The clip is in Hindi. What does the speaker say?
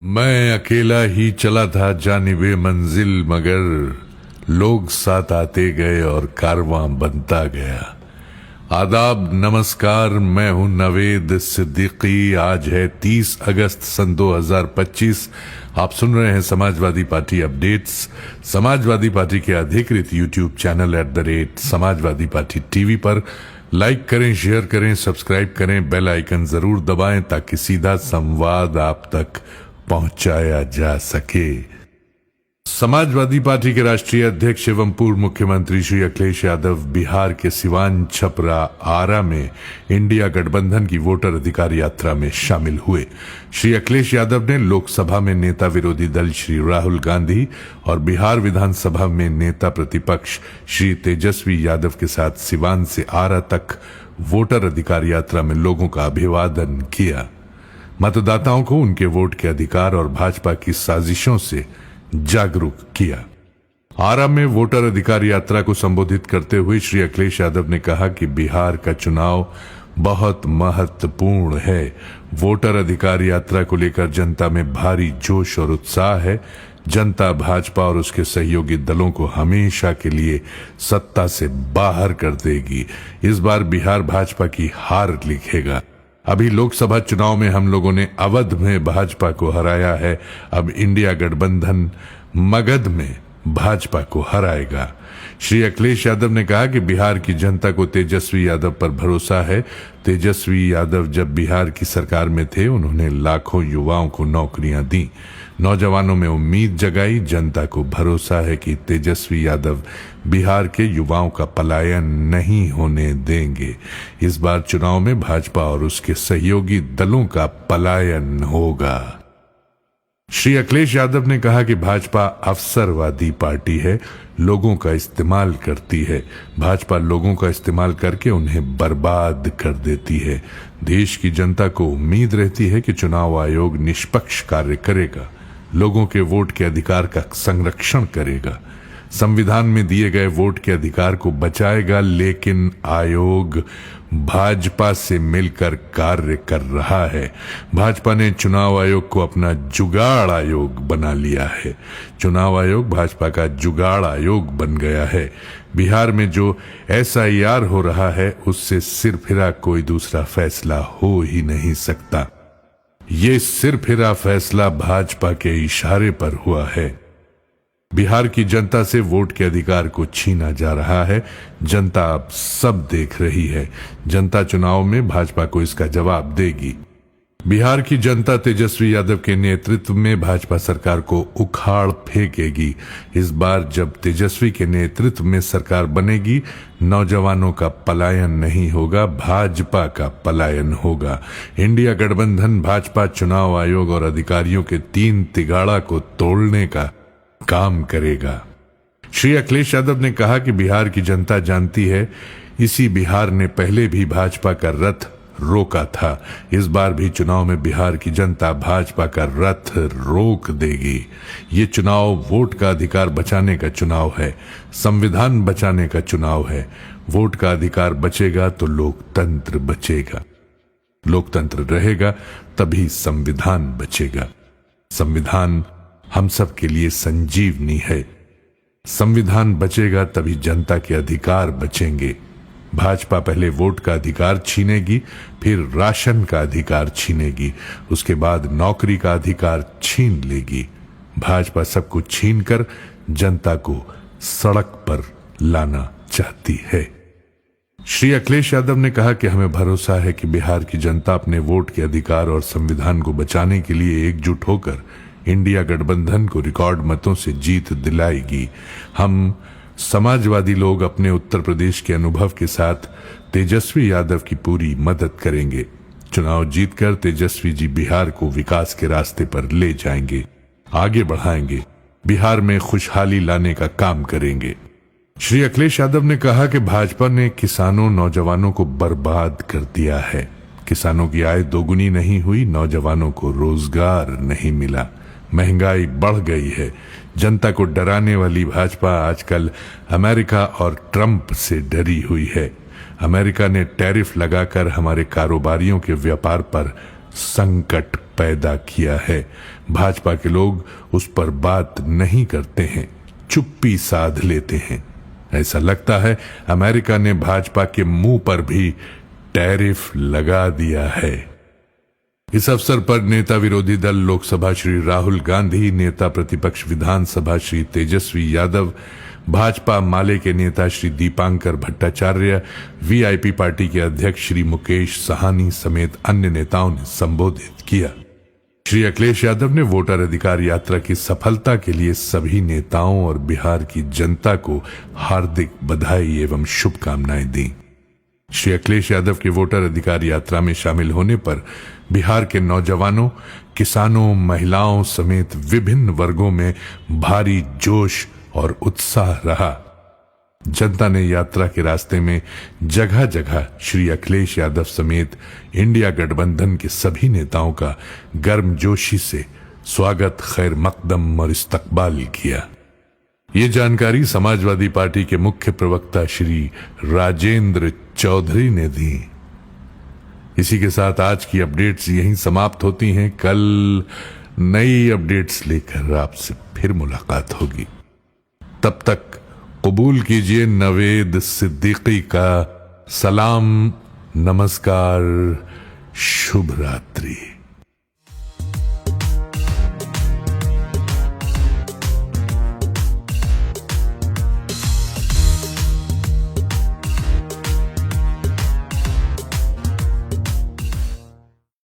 मैं अकेला ही चला था जानिबे मंजिल, मगर लोग साथ आते गए और कारवां बनता गया। आदाब, नमस्कार, मैं हूं नवेद सिद्दीकी। आज है 30 अगस्त सन 2025। आप सुन रहे हैं Samajwadi party updates. Samajwadi party के अधिकृत YouTube channel @Samajwadi party TV पर लाइक करें, शेयर करें, सब्सक्राइब करें, बेल आइकन जरूर दबाएं ताकि सीधा संवाद आप तक पहुंचाया जा सके। समाजवादी पार्टी के राष्ट्रीय अध्यक्ष एवं पूर्व मुख्यमंत्री श्री अखिलेश यादव बिहार के सिवान, छपरा, आरा में इंडिया गठबंधन की वोटर अधिकार यात्रा में शामिल हुए। श्री अखिलेश यादव ने लोकसभा में नेता विरोधी दल श्री राहुल गांधी और बिहार विधानसभा में नेता प्रतिपक्ष श्री तेजस्वी यादव के साथ सिवान से आरा तक वोटर अधिकार यात्रा में लोगों का अभिवादन किया। मतदाताओं को उनके वोट के अधिकार और भाजपा की साजिशों से जागरूक किया। आरा में वोटर अधिकार यात्रा को संबोधित करते हुए श्री अखिलेश यादव ने कहा कि बिहार का चुनाव बहुत महत्वपूर्ण है। वोटर अधिकार यात्रा को लेकर जनता में भारी जोश और उत्साह है। जनता भाजपा और उसके सहयोगी दलों को हमेशा के लिए सत्ता से बाहर कर देगी। इस बार बिहार भाजपा की हार लिखेगा। अभी लोकसभा चुनाव में हम लोगों ने अवध में भाजपा को हराया है, अब इंडिया गठबंधन मगध में भाजपा को हराएगा। श्री अखिलेश यादव ने कहा कि बिहार की जनता को तेजस्वी यादव पर भरोसा है। तेजस्वी यादव जब बिहार की सरकार में थे, उन्होंने लाखों युवाओं को नौकरियां दी, नौजवानों में उम्मीद जगाई। जनता को भरोसा है कि तेजस्वी यादव बिहार के युवाओं का पलायन नहीं होने देंगे। इस बार चुनाव में भाजपा और उसके सहयोगी दलों का पलायन होगा। श्री अखिलेश यादव ने कहा कि भाजपा अवसरवादी पार्टी है, लोगों का इस्तेमाल करती है। भाजपा लोगों का इस्तेमाल करके उन्हें बर्बाद कर देती है। देश की जनता को उम्मीद रहती है कि चुनाव आयोग निष्पक्ष कार्य करेगा, लोगों के वोट के अधिकार का संरक्षण करेगा, संविधान में दिए गए वोट के अधिकार को बचाएगा। लेकिन आयोग भाजपा से मिलकर कार्य कर रहा है। भाजपा ने चुनाव आयोग को अपना जुगाड़ आयोग बना लिया है। चुनाव आयोग भाजपा का जुगाड़ आयोग बन गया है। बिहार में जो SIR हो रहा है, उससे सिरफिरा कोई दूसरा फैसला हो ही नहीं सकता। ये सिरफिरा फैसला भाजपा के इशारे पर हुआ है। बिहार की जनता से वोट के अधिकार को छीना जा रहा है। जनता अब सब देख रही है। जनता चुनाव में भाजपा को इसका जवाब देगी। बिहार की जनता तेजस्वी यादव के नेतृत्व में भाजपा सरकार को उखाड़ फेंकेगी। इस बार जब तेजस्वी के नेतृत्व में सरकार बनेगी, नौजवानों का पलायन नहीं होगा, भाजपा का पलायन होगा। इंडिया गठबंधन भाजपा चुनाव आयोग और अधिकारियों के 3 तिगाड़ा को तोड़ने का काम करेगा। श्री अखिलेश यादव ने कहा कि बिहार की जनता जानती है, इसी बिहार ने पहले भी भाजपा का रथ रोका था। इस बार भी चुनाव में बिहार की जनता भाजपा का रथ रोक देगी। ये चुनाव वोट का अधिकार बचाने का चुनाव है, संविधान बचाने का चुनाव है। वोट का अधिकार बचेगा तो लोकतंत्र बचेगा, लोकतंत्र रहेगा तभी संविधान बचेगा। संविधान हम सब के लिए संजीवनी है। संविधान बचेगा तभी जनता के अधिकार बचेंगे। भाजपा पहले वोट का अधिकार छीनेगी, फिर राशन का अधिकार छीनेगी, उसके बाद नौकरी का अधिकार छीन लेगी। भाजपा सब कुछ छीनकर जनता को सड़क पर लाना चाहती है। श्री अखिलेश यादव ने कहा कि हमें भरोसा है कि बिहार की जनता अपने वोट के अधिकार और संविधान को बचाने के लिए एकजुट होकर इंडिया गठबंधन को रिकॉर्ड मतों से जीत दिलाएगी। हम समाजवादी लोग अपने उत्तर प्रदेश के अनुभव के साथ तेजस्वी यादव की पूरी मदद करेंगे। चुनाव जीतकर तेजस्वी जी बिहार को विकास के रास्ते पर ले जाएंगे, आगे बढ़ाएंगे, बिहार में खुशहाली लाने का काम करेंगे। श्री अखिलेश यादव ने कहा कि भाजपा ने किसानों, नौजवानों को बर्बाद कर दिया है। किसानों की आय दोगुनी नहीं हुई, नौजवानों को रोजगार नहीं मिला, महंगाई बढ़ गई है। जनता को डराने वाली भाजपा आजकल अमेरिका और ट्रंप से डरी हुई है। अमेरिका ने टैरिफ लगाकर हमारे कारोबारियों के व्यापार पर संकट पैदा किया है। भाजपा के लोग उस पर बात नहीं करते हैं, चुप्पी साध लेते हैं। ऐसा लगता है अमेरिका ने भाजपा के मुंह पर भी टैरिफ लगा दिया है। इस अवसर पर नेता विरोधी दल लोकसभा श्री राहुल गांधी, नेता प्रतिपक्ष विधानसभा श्री तेजस्वी यादव, भाजपा माले के नेता श्री दीपांकर भट्टाचार्य, वीआईपी पार्टी के अध्यक्ष श्री मुकेश सहानी समेत अन्य नेताओं ने संबोधित किया। श्री अखिलेश यादव ने वोटर अधिकार यात्रा की सफलता के लिए सभी नेताओं और बिहार की जनता को हार्दिक बधाई एवं शुभकामनाएं दी। श्री अखिलेश यादव के वोटर अधिकार यात्रा में शामिल होने पर बिहार के नौजवानों, किसानों, महिलाओं समेत विभिन्न वर्गों में भारी जोश और उत्साह रहा। जनता ने यात्रा के रास्ते में जगह जगह श्री अखिलेश यादव समेत इंडिया गठबंधन के सभी नेताओं का गर्मजोशी से स्वागत, खैर मकदम और इस्तकबाल किया। ये जानकारी समाजवादी पार्टी के मुख्य प्रवक्ता श्री राजेंद्र चौधरी ने दी। इसी के साथ आज की अपडेट्स यहीं समाप्त होती हैं। कल नई अपडेट्स लेकर आपसे फिर मुलाकात होगी। तब तक कबूल कीजिए नवेद सिद्दीकी का सलाम, नमस्कार, शुभ रात्रि।